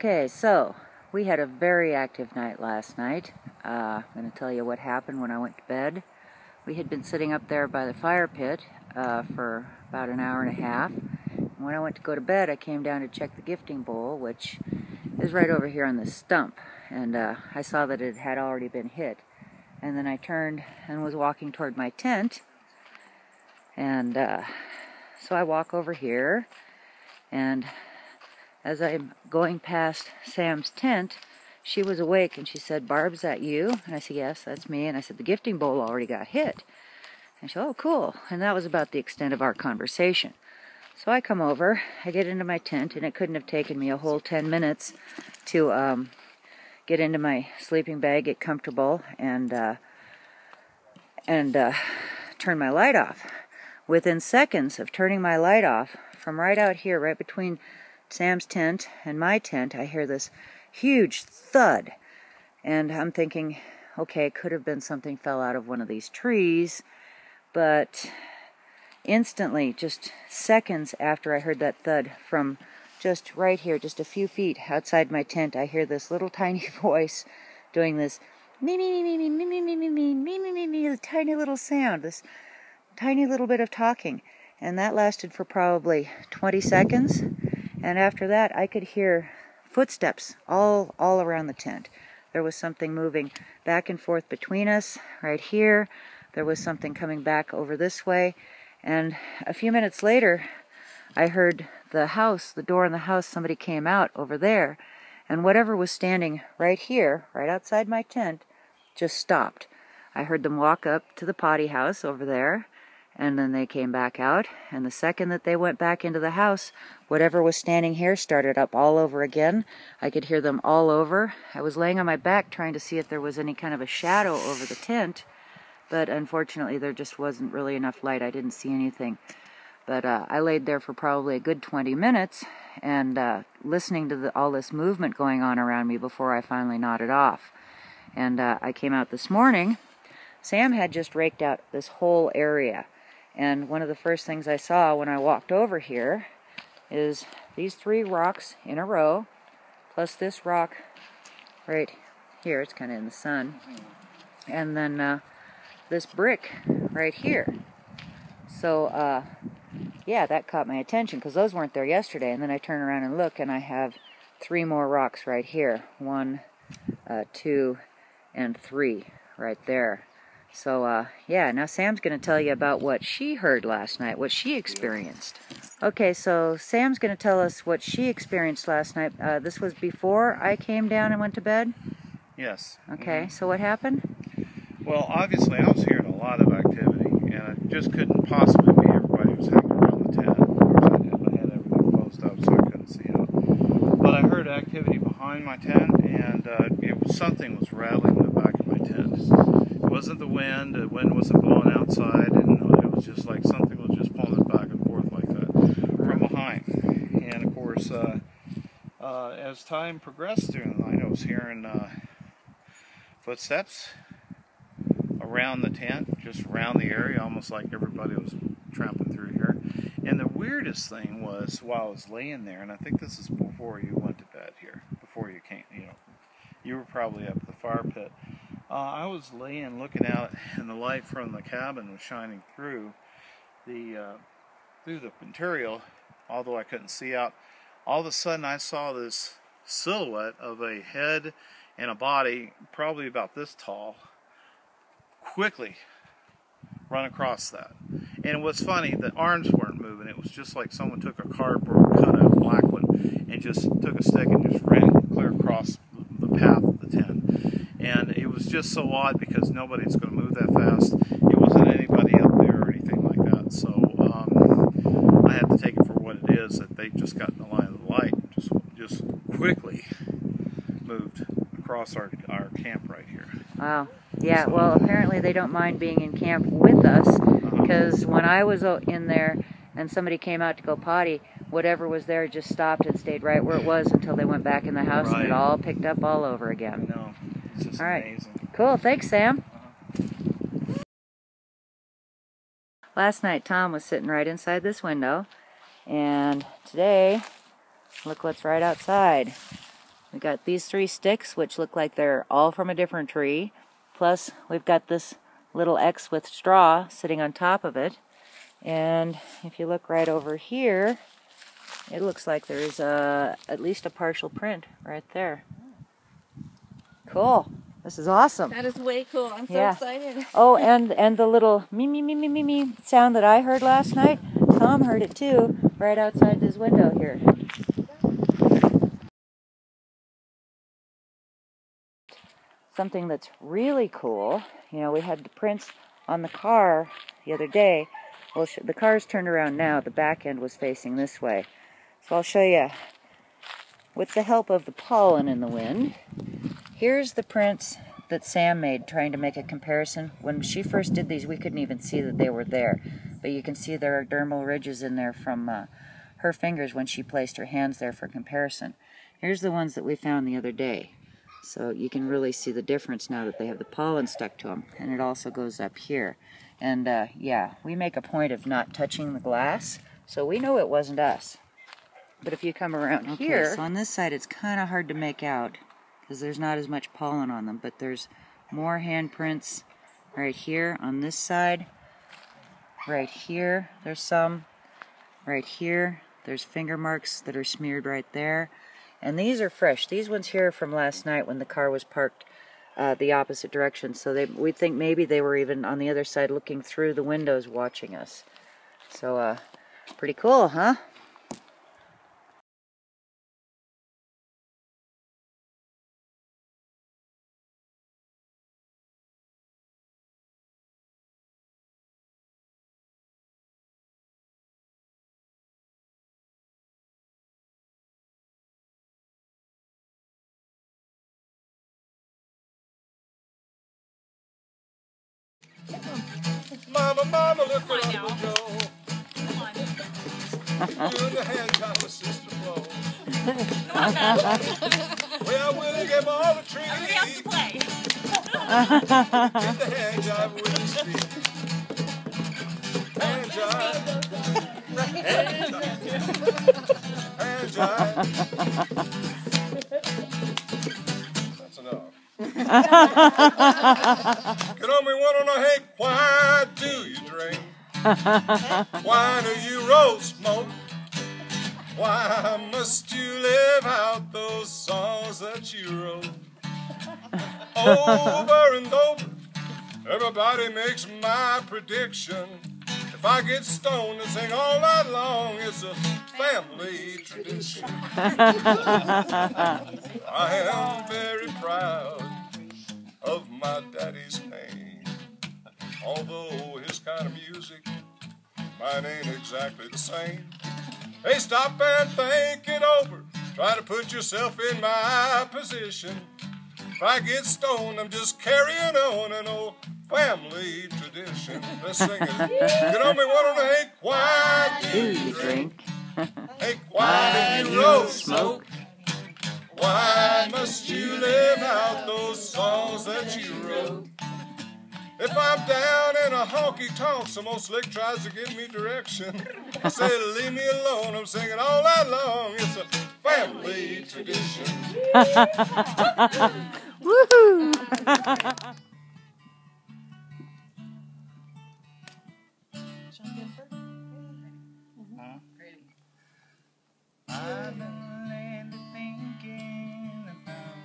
Okay, so we had a very active night last night. I'm going to tell you what happened when I went to bed. We had been sitting up there by the fire pit for about an hour and a half. And when I went to go to bed, I came down to check the gifting bowl, which is right over here on this stump. And I saw that it had already been hit. And then I turned and was walking toward my tent. And so I walk over here, and as I'm going past Sam's tent, she was awake and she said, "Barb, is that you?" And I said, "Yes, that's me." And I said, "The gifting bowl already got hit." And she said, "Oh, cool." And that was about the extent of our conversation. So I come over, I get into my tent, and it couldn't have taken me a whole 10 minutes to get into my sleeping bag, get comfortable, and turn my light off. Within seconds of turning my light off, from right out here, right between Sam's tent and my tent, I hear this huge thud. And I'm thinking, okay, it could have been something fell out of one of these trees. But instantly, just seconds after I heard that thud, from just right here, just a few feet outside my tent, I hear this little tiny voice doing this me me me me me me me me me me me me me, a tiny little sound, this tiny little bit of talking. And that lasted for probably 20 seconds. And after that, I could hear footsteps all around the tent. There was something moving back and forth between us right here. There was something coming back over this way. And a few minutes later, I heard the house, the door in the house, somebody came out over there. And whatever was standing right here, right outside my tent, just stopped. I heard them walk up to the potty house over there, and then they came back out, and the second that they went back into the house, whatever was standing here started up all over again. I could hear them all over. I was laying on my back trying to see if there was any kind of a shadow over the tent, but unfortunately there just wasn't really enough light. I didn't see anything. But I laid there for probably a good 20 minutes and listening to all this movement going on around me before I finally nodded off. And I came out this morning. Sam had just raked out this whole area. And one of the first things I saw when I walked over here is these 3 rocks in a row, plus this rock right here, it's kind of in the sun, and then this brick right here. So, yeah, that caught my attention because those weren't there yesterday. And then I turn around and look, and I have 3 more rocks right here. 1, 2, and 3 right there. So, yeah, now Sam's going to tell you about what she heard last night, what she experienced. Okay, so Sam's going to tell us what she experienced last night. This was before I came down and went to bed? Yes. Okay, so what happened? Well, obviously I was hearing a lot of activity, and it just couldn't possibly be everybody was hanging around the tent. Of course, I had everything closed up so I couldn't see it. But I heard activity behind my tent, and something was rattling in the back of my tent. It wasn't the wind wasn't blowing outside, and it was just like something was just pulling it back and forth like that from behind. And of course, as time progressed through the night, I was hearing footsteps around the tent, just around the area, almost like everybody was tramping through here. And the weirdest thing was, while I was laying there, and I think this is before you went to bed here, before you came, you were probably up at the fire pit. I was laying, looking out, and the light from the cabin was shining through the material, although I couldn't see out. All of a sudden, I saw this silhouette of a head and a body, probably about this tall, quickly run across that. And what's funny, the arms weren't moving. It was just like someone took a cardboard cutout, black one, and just took a stick and just ran clear across the path of the tent. And it was just so odd because nobody's going to move that fast. It wasn't anybody up there or anything like that. So I had to take it for what it is, that they just got in the line of the light and just quickly moved across our camp right here. Wow. Yeah, well, apparently they don't mind being in camp with us, because when I was in there and somebody came out to go potty, whatever was there just stopped and stayed right where it was until they went back in the house, and it all picked up all over again. I know. It's just all right. Amazing. Cool. Thanks, Sam. Last night, Tom was sitting right inside this window, and today, look what's right outside. We got these 3 sticks, which look like they're all from a different tree. Plus, we've got this little X with straw sitting on top of it. And if you look right over here, it looks like there's at least a partial print right there. Cool. This is awesome. That is way cool. I'm so excited. Oh, and the little me sound that I heard last night, Tom heard it too, right outside this window here. Something that's really cool, you know, we had the prints on the car the other day. Well, the car's turned around now. The back end was facing this way. So I'll show you, with the help of the pollen in the wind, here's the prints that Sam made trying to make a comparison. When she first did these, we couldn't even see that they were there. But you can see there are dermal ridges in there from her fingers when she placed her hands there for comparison. Here's the ones that we found the other day. So you can really see the difference now that they have the pollen stuck to them. And it also goes up here. And yeah, we make a point of not touching the glass, so we know it wasn't us. But if you come around here, so on this side it's kind of hard to make out because there's not as much pollen on them, but there's more handprints right here on this side. Right here, there's some. Right here, there's finger marks that are smeared right there. And these are fresh. These ones here are from last night when the car was parked the opposite direction. So we think maybe they were even on the other side looking through the windows watching us. So pretty cool, huh? Mama, look at Uncle Joe. Doing the hand job with Sister Flo. Well, Willie gave all the trees. Everybody else to play. Did the hand job with his feet. Hand job. Hand job. That's enough. Get on me one on a hey, why do you drink? Why do you roll smoke? Why must you live out those songs that you wrote? Over and over, everybody makes my prediction. If I get stoned and sing all night long, it's a family tradition. I am very proud of my daddy's name. Although his kind of music, mine ain't exactly the same. Hey, stop and think it over. Try to put yourself in my position. If I get stoned, I'm just carrying on an old family tradition. Let's sing it. Get on me, one on the hey, why do you drink? Hey, why do you roll smoke? Why must you live out those songs that you wrote? If I'm down in a honky-tonk, some old slick tries to give me direction. I say, leave me alone, I'm singing all night long. It's a family tradition. Woohoo! I've been lately thinking about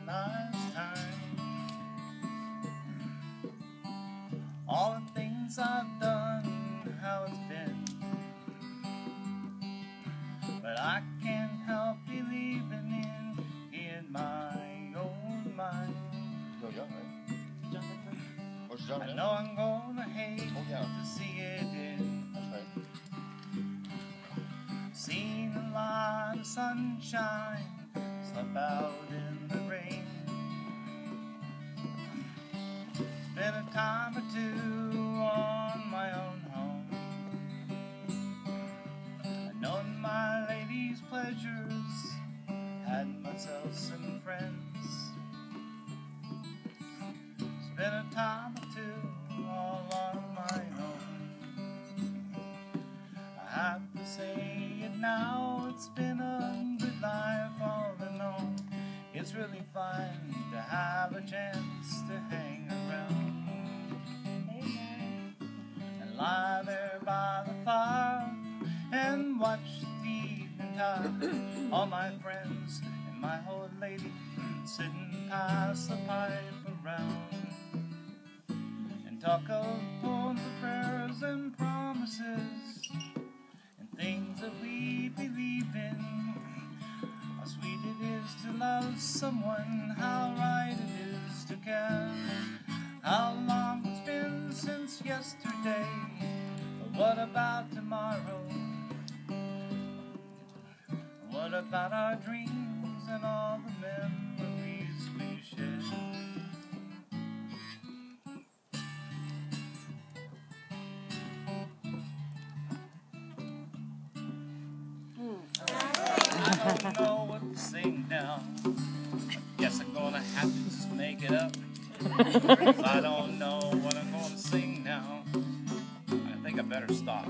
my lifetime. All the things I've done, how it's been. But I can't help believing in my own mind. I know I'm gonna hate to see it in. Seen a lot of sunshine, slept out in the rain. Spent a time or two on my own home. I've known my lady's pleasures, had myself some friends. Spent a time or two all on my own. I have to say it now, it's been a good life all alone. All my friends and my old lady sitting past the pipe around and talk of poems of prayers and promises and things that we believe in. How sweet it is to love someone, how right it is to care. How long it's been since yesterday, but what about tomorrow? What about our dreams and all the memories we share? I don't know what to sing now. Guess I'm gonna have to just make it up. 'Cause I don't know what I'm gonna sing now. I think I better stop.